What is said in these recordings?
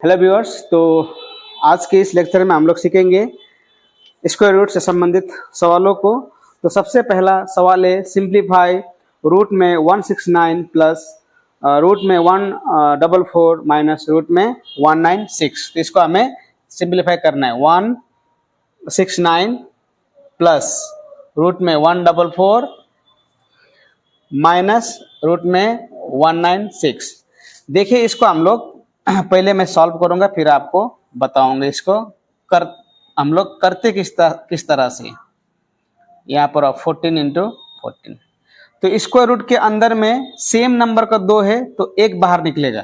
Hello viewers. तो आज के इस लेक्चर में हम लोग सीखेंगे स्क्वायर रूट से संबंधित सवालों को। तो सबसे पहला सवाल है सिंप्लीफाई रूट में 169 प्लस रूट में 144 माइनस रूट में 196। तो इसको हमें सिंप्लीफाई करना है। 169 प्लस रूट में 144 माइनस रूट में 196। देखिए इसको हम लोग पहले मैं सॉल्व करूंगा फिर आपको बताऊंगा इसको हम लोग करते किस तरह से। यहाँ पर 14 इंटू 14। तो स्क्वायर रूट के अंदर में सेम नंबर का 2 है तो एक बाहर निकलेगा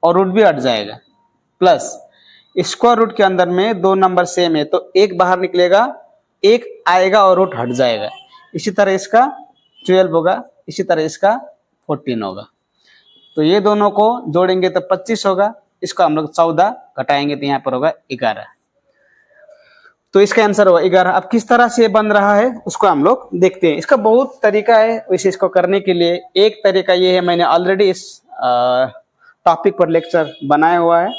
और रूट भी हट जाएगा। प्लस स्क्वायर रूट के अंदर में 2 नंबर सेम है तो एक बाहर निकलेगा, एक आएगा और रूट हट जाएगा। इसी तरह इसका 12 होगा, इसी तरह इसका 14 होगा। तो ये दोनों को जोड़ेंगे तो 25 होगा, इसको हम लोग 14 घटाएंगे तो यहाँ पर होगा 11। तो इसका आंसर होगा 11। अब किस तरह से बन रहा है उसको हम लोग देखते हैं। इसका बहुत तरीका है वैसे इसको करने के लिए। एक तरीका ये है, मैंने ऑलरेडी इस टॉपिक पर लेक्चर बनाया हुआ है।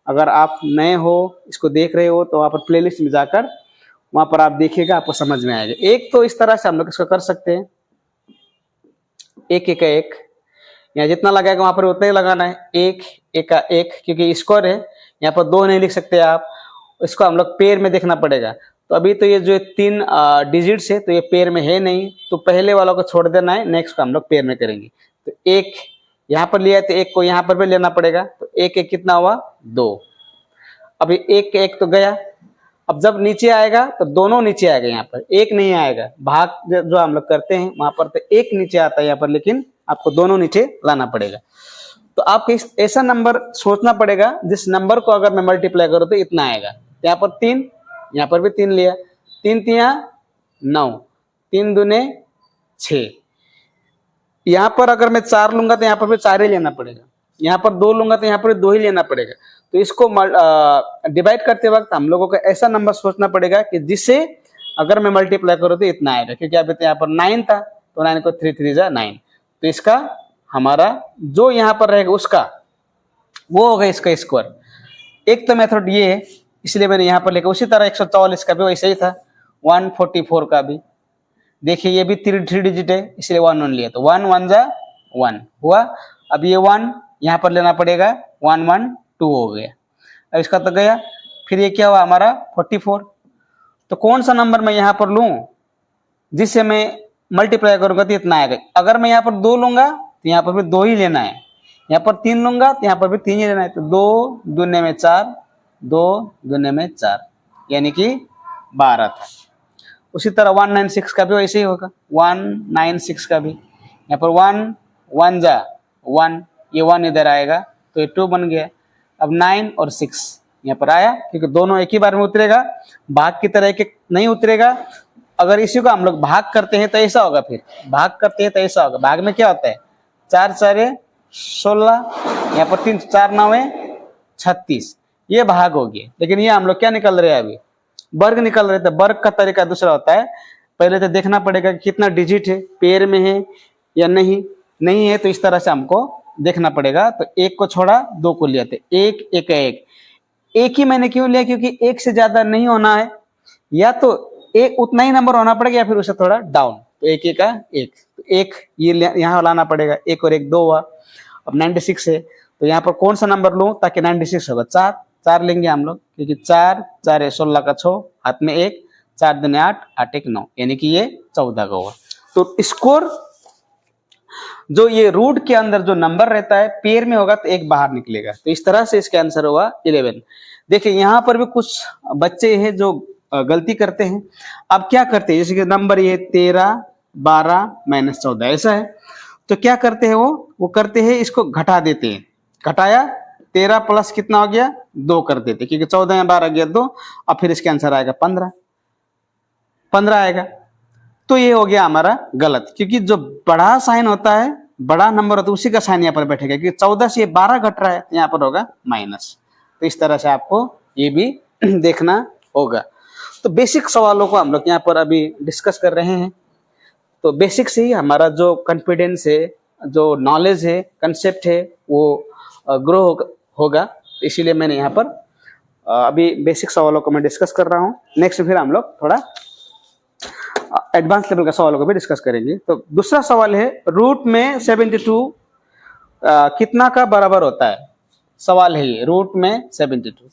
अगर आप नए हो, इसको देख रहे हो तो वहाँ पर प्लेलिस्ट में जाकर वहाँ पर आप देखिएगा, आपको समझ में आएगा। एक तो इस तरह से हम लोग इसको कर सकते हैं, एक एक एक यहाँ जितना लगाएगा वहां पर उतना ही लगाना है, एक एक का एक, क्योंकि स्क्वायर है। यहाँ पर 2 नहीं लिख सकते आप, इसको हम लोग पेयर में देखना पड़ेगा। तो अभी तो ये जो 3 डिजिट्स है तो ये पेयर में है नहीं, तो पहले वालों को छोड़ देना है, नेक्स्ट को हम लोग पेयर में करेंगे। तो एक यहाँ पर लिया तो एक को यहाँ पर भी लेना पड़ेगा। तो एक एक कितना हुआ 2। अभी एक एक तो गया। अब जब नीचे आएगा तो दोनों नीचे आएगा, यहाँ पर एक नहीं आएगा। भाग जो हम लोग करते हैं वहां पर तो एक नीचे आता है यहाँ पर, लेकिन आपको दोनों नीचे लाना पड़ेगा। तो आपको ऐसा नंबर सोचना पड़ेगा जिस नंबर को अगर मैं मल्टीप्लाई करूँ तो इतना आएगा। यहाँ पर 3, यहाँ पर भी 3 लिया, 3 तिया 9, 3 दूने 6। यहाँ पर अगर मैं 4 लूंगा तो यहाँ पर भी 4 ही लेना पड़ेगा। यहाँ पर 2 लूंगा तो यहाँ पर 2 ही लेना पड़ेगा। तो इसको डिवाइड करते वक्त हम लोगों को ऐसा नंबर सोचना पड़ेगा कि जिससे अगर मैं मल्टीप्लाई करूँ तो इतना आएगा। क्योंकि अभी तो यहाँ पर 9 था तो 9 को 3 3 जा 9। तो इसका हमारा जो यहाँ पर रहेगा उसका वो होगा इसका स्क्वायर। एक तो मेथड ये है इसलिए मैंने यहाँ पर लिखा। उसी तरह 144 का भी वैसे ही था, 144 का भी। देखिए ये भी 3 डिजिट है इसलिए 1 1 लिया, तो 1 1 जा 1 हुआ। अब ये 1 यहाँ पर लेना पड़ेगा, 1 1 2 हो गया। अब इसका तो गया। फिर ये क्या हुआ हमारा 44। तो कौन सा नंबर मैं यहाँ पर लूं जिससे मैं मल्टीप्लाई करूंगा तो इतना आएगा। अगर मैं यहाँ पर 2 लूंगा तो यहाँ पर भी 2 ही लेना है, यहाँ पर 3 लूंगा तो यहाँ पर भी 3 ही लेना है। तो 2 दूने में 4, 2 दूने में 4, यानी कि 12 था। उसी तरह 196 का भी वैसे ही होगा, 196 का भी। यहाँ पर 1 1 जा 1, ये 1 इधर आएगा तो ये 2 बन गया। अब 9 और 6 यहाँ पर आया, क्योंकि दोनों एक ही बार में उतरेगा, भाग की तरह एक नहीं उतरेगा। अगर इसी को हम लोग भाग करते हैं तो ऐसा होगा, फिर भाग करते हैं तो ऐसा होगा। भाग में क्या होता है, 4 4 16, यहाँ पर 3 4 9 36, ये भाग हो गया। लेकिन ये हम लोग क्या निकल रहे हैं, अभी वर्ग निकल रहे थे। वर्ग का तरीका दूसरा होता है, पहले तो देखना पड़ेगा कि कितना डिजिट है, पेयर में है या नहीं है। तो इस तरह से हमको देखना पड़ेगा। तो 1 को छोड़ा, 2 को लिया, तो 1 1 1। एक ही मैंने क्यों लिया, क्योंकि 1 से ज्यादा नहीं होना है, या तो एक उतना ही नंबर होना पड़ेगा या फिर उसे थोड़ा डाउन। तो 1 1 का 1, तो 1 ये यहाँ लाना पड़ेगा। 1 और 1 2 हुआ। अब 96 है तो यहाँ पर कौन सा नंबर लूं ताकि 96 होगा, 4 लेंगे हम लोग, क्योंकि 4 4 16 का 6, हाथ में 1, 4 दूने 8, 8 1 9, यानी कि ये 14 का होगा। तो स्कोर जो ये रूट के अंदर जो नंबर रहता है पेयर में होगा तो एक बाहर निकलेगा। तो इस तरह से इसका आंसर होगा 11। देखिए यहाँ पर भी कुछ बच्चे हैं जो गलती करते हैं। अब क्या करते हैं, जैसे कि नंबर ये 13 12 माइनस 14 ऐसा है, तो क्या करते हैं वो करते हैं इसको घटा देते हैं। घटाया 13 प्लस कितना हो गया 2 कर देते, क्योंकि 14 या 12 गया 2। अब फिर इसके आंसर आएगा 15 आएगा। तो ये हो गया हमारा गलत, क्योंकि जो बड़ा साइन होता है, बड़ा नंबर होता है, उसी का साइन यहाँ पर बैठेगा। क्योंकि 14 से 12 घट रहा है तो यहाँ पर होगा माइनस। तो इस तरह से आपको ये भी देखना होगा। तो बेसिक सवालों को हम लोग यहाँ पर अभी डिस्कस कर रहे हैं। तो बेसिक से ही हमारा जो कॉन्फिडेंस है, जो नॉलेज है, कंसेप्ट है, वो ग्रो होगा। तो इसीलिए मैंने यहाँ पर अभी बेसिक सवालों को मैं डिस्कस कर रहा हूँ। नेक्स्ट फिर हम लोग थोड़ा एडवांस लेवल का सवालों को भी डिस्कस करेंगे। तो दूसरा सवाल है, रूट में 72 कितना का बराबर होता है? सवाल है ये, रूट में 72।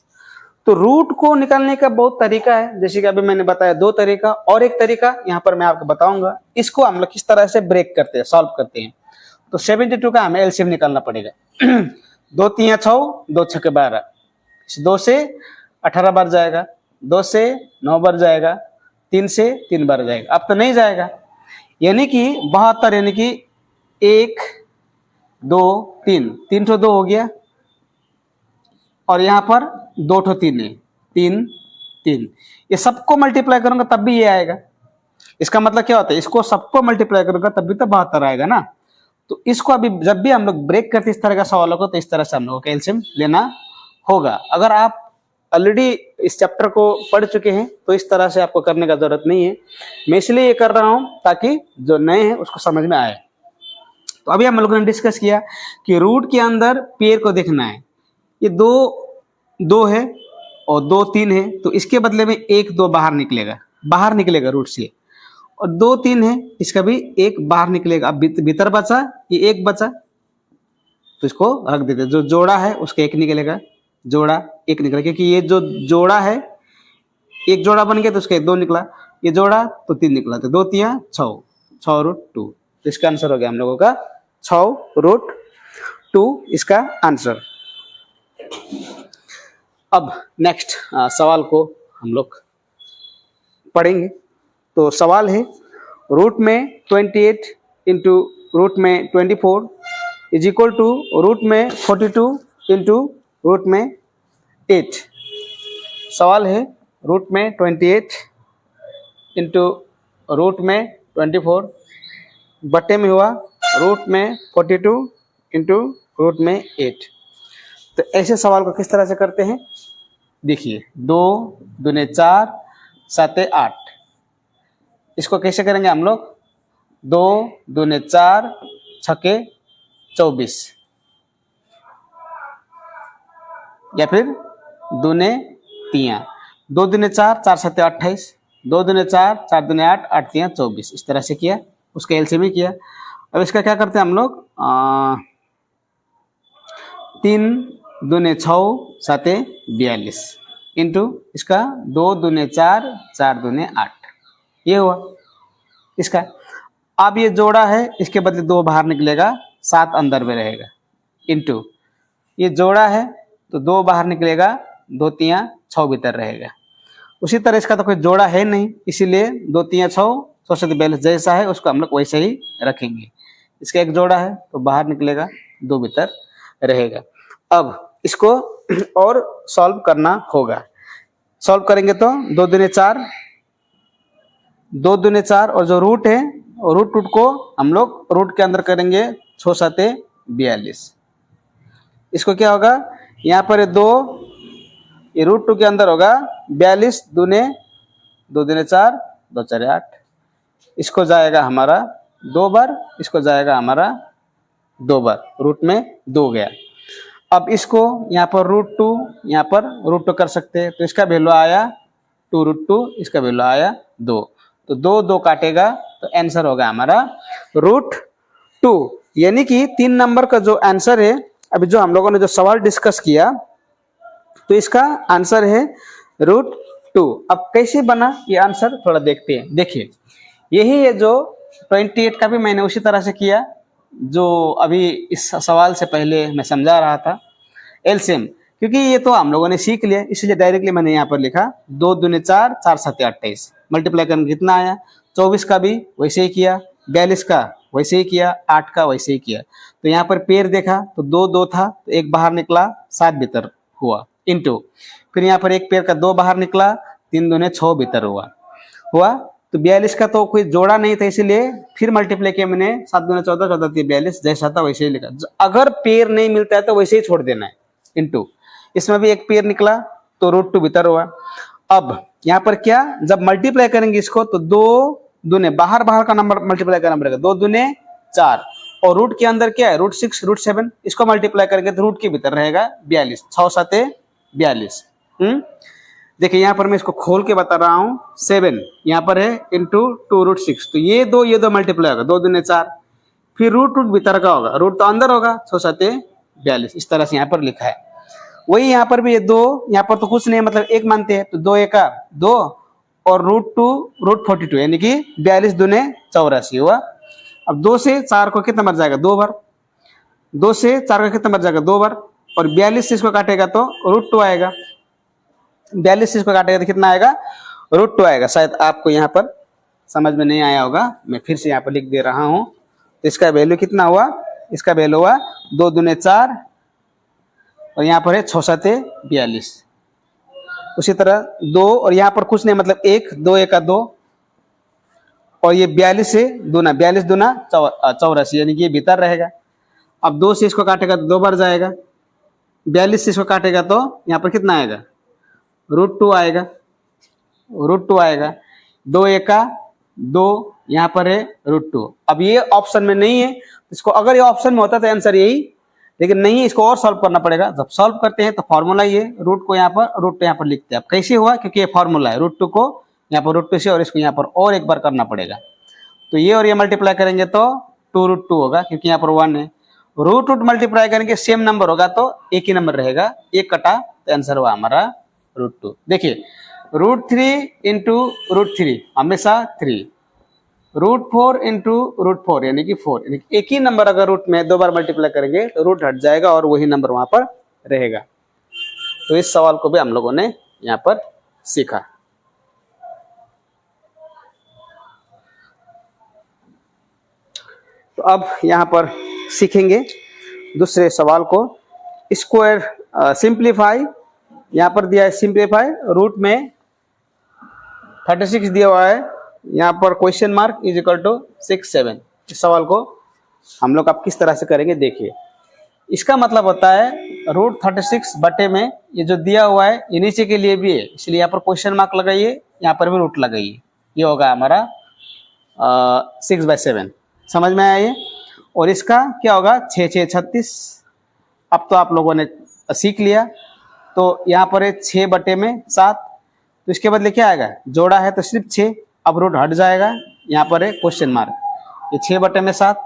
तो रूट को निकालने का बहुत तरीका है, जैसे कि अभी मैंने बताया 2 तरीका, और एक तरीका यहाँ पर मैं आपको बताऊंगा। इसको हम लोग किस तरह से ब्रेक करते हैं, सॉल्व करते हैं। तो 72 का हमें एलसीएम निकालना पड़ेगा। 2 3 6, 2 6 12, 2 से 18 बार जाएगा, 2 से 9 बार जाएगा, 3 से 3 बार जाएगा। अब तो नहीं जाएगा, यानी कि 72, यानी कि 1 2 3, 3 तो 2 हो गया, और यहाँ पर 2 तो 3 है, 3 3। ये सबको मल्टीप्लाई करूंगा तब भी ये आएगा। इसका मतलब क्या होता है, इसको सबको मल्टीप्लाई करूंगा तब भी तो 72 आएगा ना। तो इसको अभी जब भी हम लोग ब्रेक करते इस तरह का सवालों को, तो इस तरह से हम लोगों को एलसीएम लेना होगा। अगर आप ऑलरेडी इस चैप्टर को पढ़ चुके हैं तो इस तरह से आपको करने का जरूरत नहीं है। मैं इसलिए ये कर रहा हूं ताकि जो नए हैं उसको समझ में आए। तो अभी हम लोगों ने डिस्कस किया कि रूट के अंदर पेयर को देखना है। ये 2 है और 2 3 है, तो इसके बदले में 1 2 बाहर निकलेगा रूट से, और 2 3 है, इसका भी 1 बाहर निकलेगा। अब भीतर बचा, ये 1 बचा, तो इसको रख देते। जो जोड़ा है उसका 1 निकलेगा, जोड़ा 1 निकला, क्योंकि ये जो जोड़ा है, एक जोड़ा बन गया तो उसका 2 निकला, ये जोड़ा तो 3 निकला, तो 2 3 6 रूट 2। तो इसका आंसर हो गया हम लोगों का 6 रूट 2 इसका आंसर। अब नेक्स्ट सवाल को हम लोग पढ़ेंगे। तो सवाल है, रूट में 28 इंटू रूट में 24 इज इक्वल टू रूट में 42 इंटू रूट में 8। सवाल है, रूट में 28 इंटू रूट में 24 बटे में हुआ रूट में 42 इंटू रूट में 8। तो ऐसे सवाल को किस तरह से करते हैं, देखिए 2 दूने 4 7 8। इसको कैसे करेंगे हम लोग, 2 दूने 4 6 24, या फिर दूने 3, 2 दूने 4 4 7 28, 2 दूने 4 4 दूने 8 8 3 24। इस तरह से किया, उसका एलसीएम किया। अब इसका क्या करते हैं हम लोग, 3 दूने 6 7 42 इंटू इसका 2 दूने 4 4 दूने 8, ये हुआ इसका। अब ये जोड़ा है, इसके बदले 2 बाहर निकलेगा, 7 अंदर में रहेगा, इंटू ये जोड़ा है तो 2 बाहर निकलेगा, 2 3 6 भीतर रहेगा। उसी तरह इसका तो कोई जोड़ा है नहीं, इसीलिए 2 3 6 42 जैसा है उसको हम लोग वैसे ही रखेंगे। इसका एक जोड़ा है तो बाहर निकलेगा, 2 भीतर रहेगा। अब इसको और सॉल्व करना होगा। सॉल्व करेंगे तो 2 दूने 4, 2 दूने 4, और जो रूट है रूट को हम लोग रूट के अंदर करेंगे 6 7 42। इसको क्या होगा, यहाँ पर 2, ये रूट 2 के अंदर होगा 42 दूने 2 दूने 4 2 4 8। इसको जाएगा हमारा 2 बार, इसको जाएगा हमारा 2 बार, रूट में 2 गया। अब इसको यहाँ पर रूट 2, यहाँ पर रूट 2 कर सकते हैं, तो इसका वैल्यू आया 2 रूट 2, इसका वैल्यू आया 2, तो 2 2 काटेगा, तो आंसर होगा हमारा रूट 2। यानी कि 3 नंबर का जो आंसर है, अभी जो हम लोगों ने जो सवाल डिस्कस किया, तो इसका आंसर है रूट 2। अब कैसे बना ये आंसर, थोड़ा देखते हैं। देखिए यही है जो 28 का भी मैंने उसी तरह से किया जो अभी इस सवाल से पहले मैं समझा रहा था, एलसीएम। क्योंकि ये तो हम लोगों ने सीख लिया, इसलिए डायरेक्टली मैंने यहाँ पर लिखा 2 दूने 4 4 7 28, मल्टीप्लाई करने कितना आया, 24 का भी वैसे ही किया, 42 का वैसे ही किया, 8 का वैसे ही किया। तो यहाँ पर पेयर देखा तो 2 2 था, तो 1 बाहर निकला, 7 भीतर हुआ, इंटू फिर यहाँ पर एक पेयर का 2 बाहर निकला, 3 दूने 6 भीतर हुआ। तो 42 का तो कोई जोड़ा नहीं था, इसीलिए फिर मल्टीप्लाई किया मैंने, 7 दूने 14 14 3 42, जैसा था वैसे ही लिखा। अगर पेयर नहीं मिलता है तो वैसे ही छोड़ देना है, इंटू इसमें भी एक पेयर निकला तो रूट 2 भीतर हुआ। अब यहाँ पर क्या, जब मल्टीप्लाई करेंगे इसको तो 2 दूने बाहर का नंबर मल्टीप्लाई करना पड़ेगा, 2 दूने 4 और रूट के अंदर क्या है, रूट 6 रूट 7, इसको मल्टीप्लाई करेंगे तो रूट के भीतर रहेगा 42, 6 7 42। देखिए यहाँ पर मैं इसको खोल के बता रहा हूँ, 7 यहाँ पर है इंटू 2 रूट 6, तो ये दो मल्टीप्लाई होगा, 2 दूने 4, फिर रूट भीतर का होगा, रूट तो अंदर होगा, 6 7 42, इस तरह से यहाँ पर लिखा है। वही यहाँ पर भी ये 2, यहाँ पर तो कुछ नहीं है, मतलब 1 मानते हैं, तो 2 एका 2 और रूट 2 रूट 42, यानी कि 42 दूने 84 हुआ। अब 2 से 4 को कितना मर जाएगा, 2 बार, 2 से 4 का कितना मर जाएगा, 2 बार, और 42 से इसको काटेगा तो रूट 2 आएगा, 42 से इसको काटेगा तो कितना आएगा, रूट 2 आएगा। शायद आपको यहाँ पर समझ में नहीं आया होगा, मैं फिर से यहाँ पर लिख दे रहा हूँ। तो इसका वैल्यू कितना हुआ, इसका वैल्यू हुआ 2 दूने 4 और यहाँ पर है 6 7 42। उसी तरह 2 और यहाँ पर कुछ नहीं, मतलब 1 2 1 2 और ये 42 से दूना, 42 दूना 84, यानी कि ये भीतर रहेगा। अब 2 से इसको काटेगा तो 2 बार जाएगा, 42 से इसको काटेगा तो यहाँ पर कितना आएगा, रूट 2 आएगा, रूट 2 आएगा, 2 एका 2, यहाँ पर है रूट 2। अब ये ऑप्शन में नहीं है, इसको अगर ये ऑप्शन में होता तो आंसर यही, लेकिन नहीं है, इसको और सॉल्व करना पड़ेगा। जब सॉल्व करते हैं तो फॉर्मूला ये, रूट को यहाँ पर, रूट टू यहाँ पर लिखते हैं। अब कैसे हुआ, क्योंकि ये फॉर्मूला है, रूट 2 को यहाँ पर रूट 2 से और इसको यहाँ पर और एक बार करना पड़ेगा। तो ये और ये मल्टीप्लाई करेंगे तो 2 रूट 2 होगा, क्योंकि यहाँ पर 1 है। रूट मल्टीप्लाई करेंगे सेम नंबर होगा तो एक ही नंबर रहेगा, एक कटा तो आंसर हुआ हमारा रूट 2। देखिए रूट 3 इंटू रूट 3 हमेशा 3, रूट 4 इंटू रूट 4 यानी कि 4, यानी कि एक ही नंबर अगर रूट में 2 बार मल्टीप्लाई करेंगे तो रूट हट जाएगा और वही नंबर वहां पर रहेगा। तो इस सवाल को भी हम लोगों ने यहाँ पर सीखा। तो अब यहाँ पर सीखेंगे दूसरे सवाल को, स्क्वायर सिंप्लीफाई। यहाँ पर दिया है सिंप्लीफाई, रूट में 36 दिया हुआ है, यहाँ पर question mark is equal to 6 7। इस सवाल को हम लोग आप किस तरह से करेंगे देखिए। इसका मतलब होता है रूट 36 बटे में ये जो दिया हुआ है ये नीचे के लिए भी है, इसलिए यहाँ पर क्वेश्चन मार्क लगाइए, यहाँ पर भी रूट लगाइए, ये होगा हमारा 6/7। समझ में आया ये। और इसका क्या होगा, 6 6 36। अब तो आप लोगों ने सीख लिया। तो यहाँ पर है 6 बटे में 7, तो इसके बदले क्या आएगा, जोड़ा है तो सिर्फ 6, अब रूट हट जाएगा, यहाँ पर है क्वेश्चन मार्क, ये 6 बटे में 7,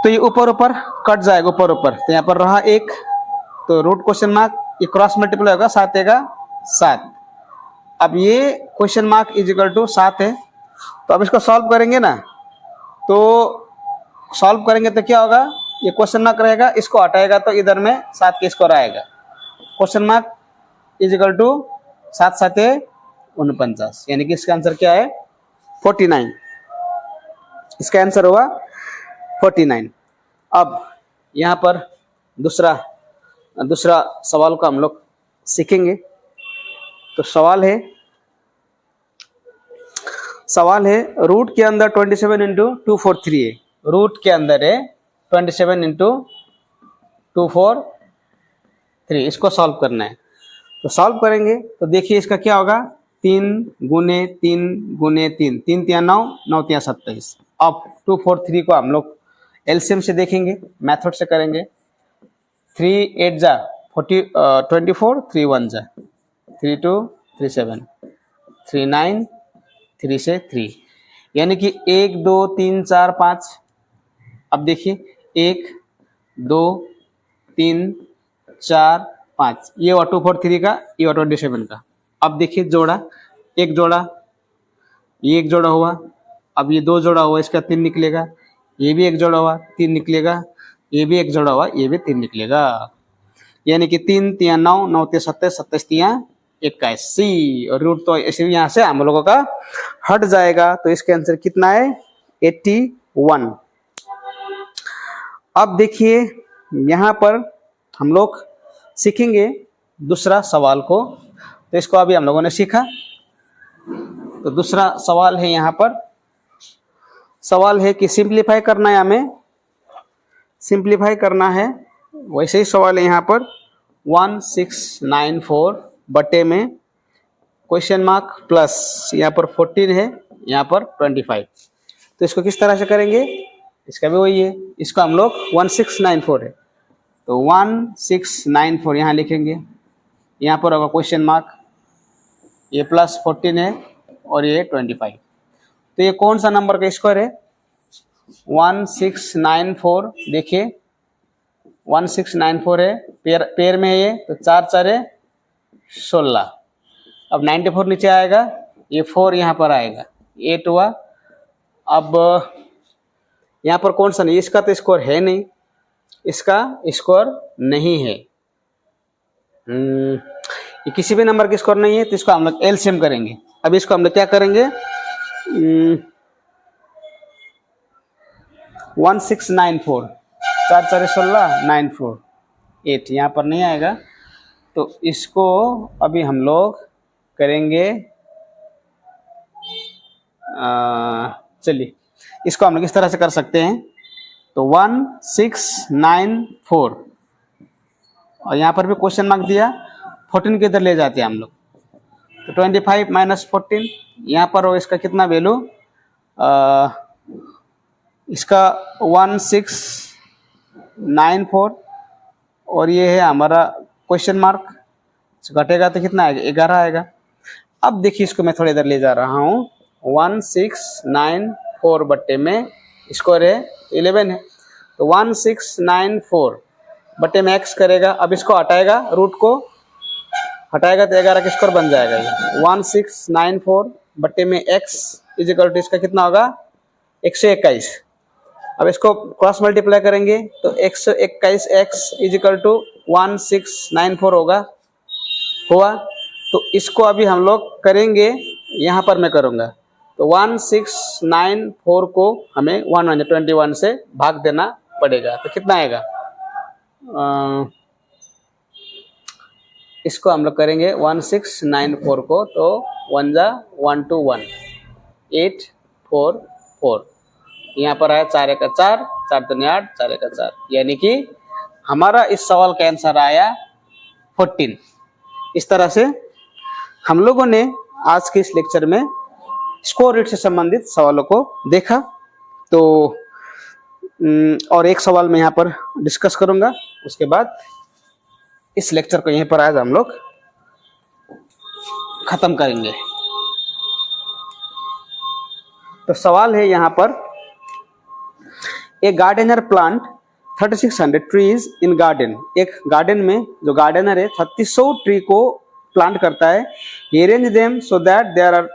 तो ये ऊपर ऊपर कट जाएगा, ऊपर ऊपर, तो यहाँ पर रहा 1, तो रूट क्वेश्चन मार्क, ये क्रॉस मल्टीप्लाई होगा, 7 एगा 7। अब ये question mark is equal to 7 है, तो अब इसको सॉल्व करेंगे ना, तो सॉल्व करेंगे तो क्या होगा, ये क्वेश्चन मार्क रहेगा, इसको हटाएगा तो इधर में 7 के स्क्वायर आएगा, question mark is equal to 7 7 49, यानी कि इसका आंसर क्या है 49। इसका आंसर हुआ 49। अब यहाँ पर दूसरा सवाल को हम लोग सीखेंगे। तो सवाल है रूट के अंदर 27 इंटू 243 है, रूट के अंदर है 27 इंटू 243, इसको सॉल्व करना है। तो सॉल्व करेंगे तो देखिए इसका क्या होगा, 3 गुने 3 गुने 3, 3 3 9, 9 3 27। अब 243 को हम लोग एलसीएम से देखेंगे, मेथड से करेंगे। 3 8 जा 24, 3 1 जा 3 2 3 7, 3 9, 3 से 3, यानी कि 1 2 3 4 5। अब देखिए 1 2 3 4 5, ये हुआ 243 का, ये हुआ 27 का। अब देखिए जोड़ा, एक जोड़ा, ये एक जोड़ा हुआ, अब ये 2 जोड़ा हुआ, इसका 3 निकलेगा, ये भी एक जोड़ा हुआ 3 निकलेगा, ये भी एक जोड़ा हुआ, ये भी 3 निकलेगा, यानी कि 3 3 9, 9 3 27, 27 3 81। और रूट तो ऐसे भी यहाँ से हम लोगों का हट जाएगा, तो इसका आंसर कितना है 81। अब देखिए यहाँ पर हम लोग सीखेंगे दूसरा सवाल को। तो इसको अभी हम लोगों ने सीखा। तो दूसरा सवाल है, यहाँ पर सवाल है कि सिंप्लीफाई करना है, हमें सिंप्लीफाई करना है। वैसे ही सवाल है यहाँ पर 1694 बटे में क्वेश्चन मार्क प्लस यहाँ पर 14 है, यहाँ पर 25। तो इसको किस तरह से करेंगे, इसका भी वही है, इसको हम लोग 1694 है तो 1694 यहाँ लिखेंगे, यहाँ पर होगा क्वेश्चन मार्क, ये +14 है और ये 25। तो ये कौन सा नंबर का स्क्वायर है? 1694। देखिए 1694 है, पेयर में है ये, तो 4 4 है 16। अब 94 नीचे आएगा, ये 4 यहाँ पर आएगा, 8 हुआ। अब यहाँ पर कौन सा नहीं, इसका तो स्कोर है नहीं, इसका स्कोर नहीं है, ये किसी भी नंबर का स्कोर नहीं है, तो इसको हम लोग एलसीएम करेंगे। अब इसको हम लोग क्या करेंगे, 1694, 4 4 16, 94, 8 यहाँ पर नहीं आएगा, तो इसको अभी हम लोग करेंगे, चलिए इसको हम लोग इस तरह से कर सकते हैं। तो 1694 और यहाँ पर भी क्वेश्चन मार्क दिया, 14 के इधर ले जाते हैं हम लोग, तो 25 - 14 यहाँ पर हो, इसका कितना वैल्यू, इसका 1694 और ये है हमारा क्वेश्चन मार्क, घटेगा तो कितना आएगा, 11 आएगा। अब देखिए इसको मैं थोड़ा इधर ले जा रहा हूँ, 1694 बट्टे में स्कोर है 11 है, तो 1694 बट्टे में x करेगा। अब इसको हटाएगा, रूट को हटाएगा तो 11 का स्कोर बन जाएगा ये, 1694 बट्टे में x इजिकल टू इसका कितना होगा, 121। अब इसको क्रॉस मल्टीप्लाई करेंगे तो 121x इजिकल टू 1694 होगा, हुआ। तो इसको अभी हम लोग करेंगे, यहाँ पर मैं करूँगा, तो 1694 को हमें 121 से भाग देना पड़ेगा, तो कितना आएगा, इसको हम लोग करेंगे 1694 को, तो 1 जा 1 2 1 8 4 4, यहाँ पर आया 4 1 4, 4 3 8, 4 1 4, यानी कि हमारा इस सवाल का आंसर आया 14। इस तरह से हम लोगों ने आज के इस लेक्चर में स्कोर रेट से संबंधित सवालों को देखा। तो और एक सवाल मैं यहाँ पर डिस्कस करूंगा, उसके बाद इस लेक्चर को यहीं पर आज हम लोग खत्म करेंगे। तो सवाल है यहाँ पर, a gardener plant 3600 trees in garden. एक गार्डन में जो गार्डनर है 3600 ट्री को प्लांट करता है। he arrange them so that there are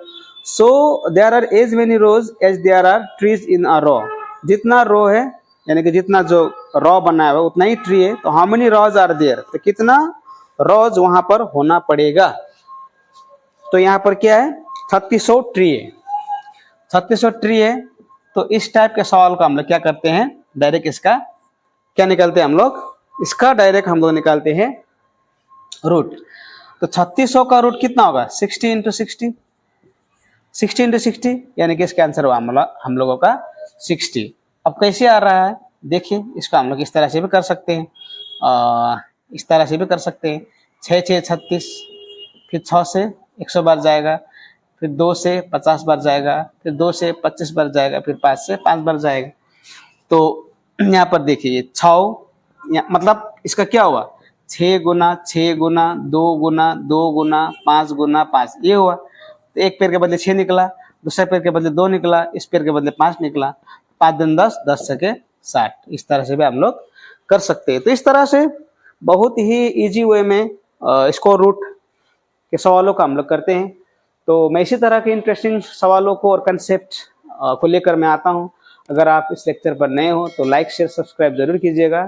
as many rows as there are trees in a row। जितना रो है, यानी कि जितना जो रो बनाया हुआ उतना ही ट्री है, तो how many rows are there, तो कितना रोज वहां पर होना पड़ेगा। तो यहाँ पर क्या है, 3600 ट्री है, 3600 ट्री है। तो इस टाइप के सवाल का हम लोग क्या करते हैं, डायरेक्ट इसका क्या निकालते हैं हम लोग, इसका डायरेक्ट हम लोग निकालते हैं रूट। तो 3600 का रूट कितना होगा, 60 × 60, 60 × 60, यानी कि इसका आंसर हुआ हम लोगों का 60। अब कैसे आ रहा है देखिए, इसको हम लोग इस तरह से भी कर सकते हैं, इस तरह से भी कर सकते हैं, 6 6 36, फिर 6 से 100 बार जाएगा, फिर 2 से 50 बार जाएगा, फिर 2 से 25 बार जाएगा, फिर 5 से 5 बार जाएगा। तो यहाँ पर देखिए 6, मतलब इसका क्या हुआ, 6 गुना 6 गुना 2 गुना 2 गुना 5 गुना 5, ये हुआ। तो एक पेड़ के बदले 6 निकला, दूसरे पेड़ के बदले 2 निकला, इस पेड़ के बदले 5 निकला, 5 दूनी 10, 10 छके 60। इस तरह से भी हम लोग कर सकते हैं। तो इस तरह से बहुत ही इजी वे में स्क्वायर रूट के सवालों का हम लोग करते हैं। तो मैं इसी तरह के इंटरेस्टिंग सवालों को और कंसेप्ट को लेकर मैं आता हूँ। अगर आप इस लेक्चर पर नए हो तो लाइक शेयर सब्सक्राइब जरूर कीजिएगा।